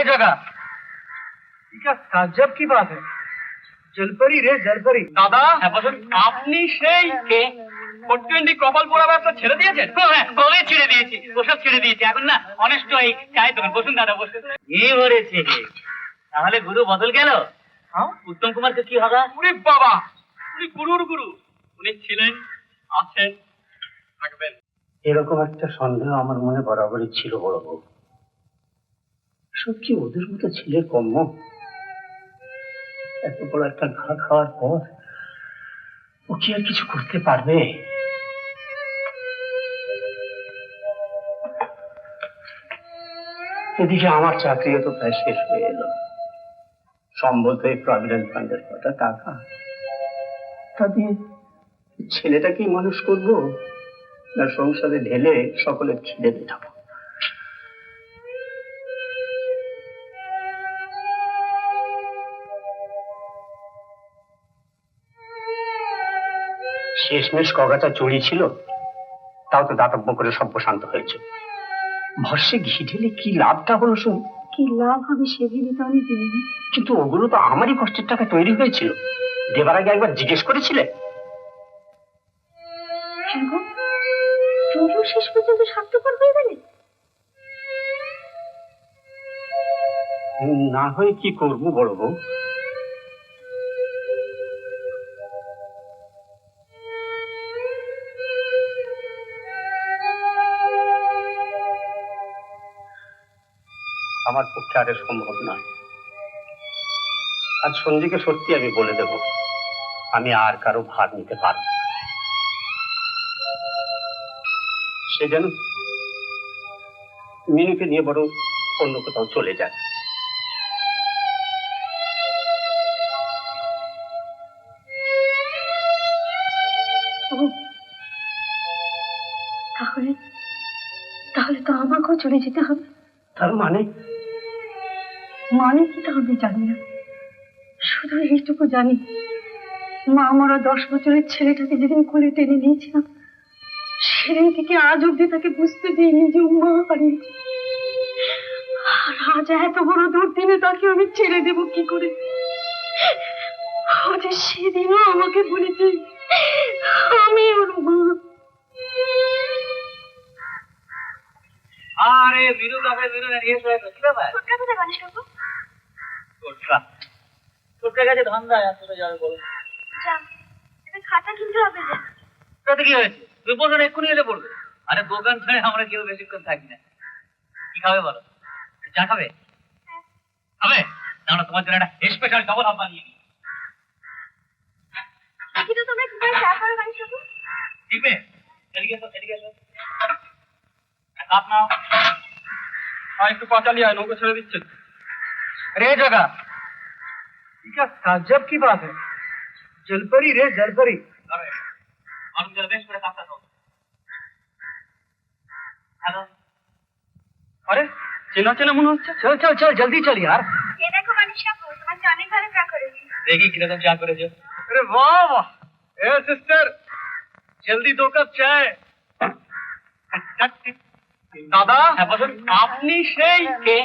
जगह क्या ताज्जुब की बात है। जलपरी रे जलपरी। দাদা আপনি সেই কে 420 কপাল পোড়া ব্যবসা ছেড়ে দিয়েছেন? হ্যাঁ, কবে ছেড়ে দিয়েছি, ওসব ছেড়ে দিয়েছি। এখন না অনেস্ট এই চায়ের দোকান। বসুন দাদা, বসুন। এই বলেছে তাহলে গুরু বদল গেল। হ্যাঁ, উত্তম কুমারকে কি হবে? ওরে বাবা, উনি গুরুর গুরু। উনি ছিলেন, আছেন, থাকবেন। এরকম একটা সন্দেহ আমার মনে বরাবরই ছিল বড় বউ। সব কি ওদের মতো ছেলে কম্য? এত বড় একটা ঘা খাওয়ার পর ও কি আর কিছু করতে পারবে? এদিকে আমার চাকরিও তো প্রায় শেষ হয়ে এলো। সম্ভবত এই প্রভিডেন্ট ফান্ডের কটা টাকা, তা দিয়ে ছেলেটাকেই মানুষ করবো না সংসারে ঢেলে সকলের খিদে মেটাবো? শেষমেশ কগাটা চুরি ছিল, তাও তো দাতব্য করে সব শান্ত হয়েছে। ভরসে ঘি ঢেলে কি লাভটা হলো শুন? কি লাভ হবে সে ভেবে তো আমি দিইনি। কিন্তু ওগুলো তো আমারই কষ্টের টাকা তৈরি হয়েছিল। দেবার আগে একবার জিজ্ঞেস করেছিলে? তুমিও শেষ পর্যন্ত স্বার্থপর হয়ে গেলে? না হয়ে কি করবো বড় বউ? আমার পক্ষে আর সম্ভব নয়। আজ সঞ্জীকে সত্যি আমি বলে দেব, আমি আর কারো ভার নিতে পারব না। সে যেন মিনুকে নিয়ে বরং অন্য কোথাও চলে যায়। তাহলে তাহলে তো আমাকেও চলে যেতে হবে। তার মানে? মানে কি তা আমি জানি না, শুধু এইটুকু জানি মা আমরা 10 বছরের ছেলেটাকে যেদিন কোলে টেনে নিয়েছিলাম সেদিন থেকে আজ অব্দি তাকে বুঝতে দিইনি যে মা হারিয়েছে। আর আজ এত বড় দুর্দিনে তাকে আমি ছেড়ে দেবো কি করে? ও যে সেদিনও আমাকে বলেছে আমি ওর মা। আরে বিরু কাপড়ে বিরু নিয়ে এসে কি ব্যাপার? ছোটকা কোথায় বানিস কাকু? ছোটকা কাছে ধান্দা আসলে যাবে বলো। যা, এটা খাতা কিনতে হবে। যা। তাতে কি হয়েছে? তুই বলছো এক্ষুনি এলে পড়বে। আরে দোকান ছেড়ে আমরা কেউ বেশিক্ষণ থাকি না। কি খাবে বলো? চা খাবে? খাবে? না তোমার জন্য একটা স্পেশাল ডবল হাফ বানিয়ে নিই। দেখি তো তোমরা কি করে চা করে বানিস কাকু? ঠিকবে? এদিকে এসো, এদিকে এসো। কাপ নাও। আর একটু পাঁচালি আয়, নৌকা ছেড়ে দিচ্ছে। রে जगह क्या ताज्जुब की बात है। जलपरी रे जलपरी। अरे और जरा बेश করে কাপটা দাও। হ্যালো। अरे চেনা চেনা মনে হচ্ছে। চল চল চল জলদি চল यार। এই দেখো বানিস কাকু, তোমার জন্য অনেক ভালো চা করেছি। দেখি কিরকম চা করেছো। अरे वाह वाह। ए सिस्टर जल्दी 2 कप चाय। দাদা আপনি সেই কে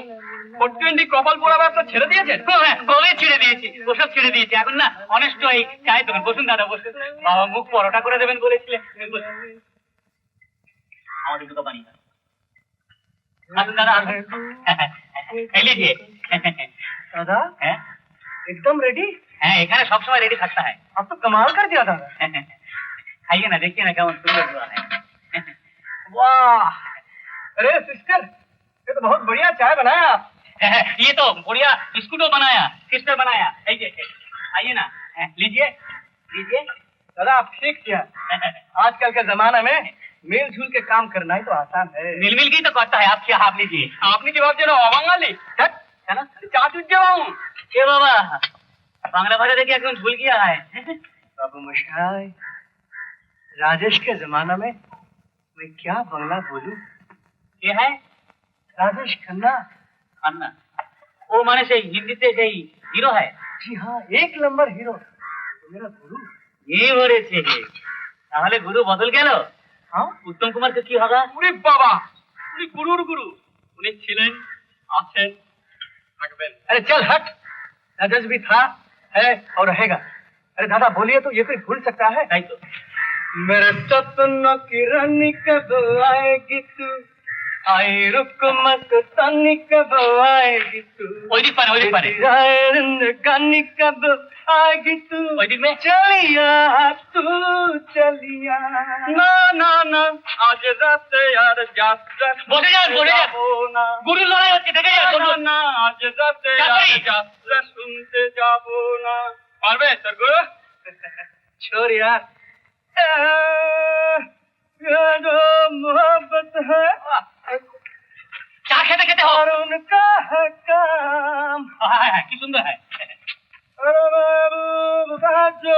420 কপাল পোড়া ব্যবসা ছেড়ে দিয়েছেন? হ্যাঁ, কবে ছেড়ে দিয়েছি, ওসব ছেড়ে দিয়েছি। এখন না অনেস্ট এই চায়ের দোকান। বসুন দাদা, বসুন। বাবা মুখ পরোটা করে দেবেন বলেছিলেন। আমাদের দুটো বানিয়ে দাও। আসুন দাদা, আসুন। এই लीजिए। दादा হ্যাঁ एकदम रेडी। হ্যাঁ, এখানে সবসময় রেডি থাকতে হয়। आप तो कमाल कर दिया दादा। खाइए ना, देखिए ना केमन सुंदर हुआ है। वाह। अरे सिस्टर ये तो बहुत बढ़िया चाय बनाया आप। ये तो बढ़िया बिस्कुटो बनाया, सिस्टर बनाया। आइए ना, लीजिए लीजिए। दादा आप ठीक किया। आजकल के जमाने में मिलजुल के काम करना ही तो आसान है। मिल की तो करता है। आप क्या आप लीजिए। आपने जवाब देना अबांगाली है ना। चाचू जवाऊं ये बाबा बांग्ला भाषा देखिए एकदम भूल गया है। बाबू मशाई राजेश के जमाना में मैं क्या बंगला बोलूं? ये है राजेश खन्ना। खन्ना वो माने से हिंदी से सही हीरो है। जी हाँ, 1 नंबर हीरो। तो मेरा गुरु ये বলেছে তাহলে গুরু বদল গেল। हाँ উত্তম কুমারকে কি হবে? ওরে বাবা, উনি গুরুর গুরু। উনি ছিলেন, আছেন, अरे चल हट, नजस भी था है और रहेगा। अरे दादा बोलिए तो ये कोई भूल सकता है? তাই তো। मेरे सपनों की रानी कब आएगी तू, आई रुक मत तानी कब आएगी तू, ওই দিক পানে। गानी कब आएगी तू, ওই দিক মে। चलिया तू चलिया। ना ना ना आज रात यार जात्रा বসে যান। ना গুরুর লড়াই হচ্ছে, দেখে যান। ना ना आज रात यार যাত্রী। जात्रा सुनते जाबो ना। पारवे सरगुरु छोड़ यार, ये जो मोहब्बत है চা খেতে খেতে হোক। और उनका है काम। হ্যাঁ, কি সুন্দর হয়। अरे बाबू जो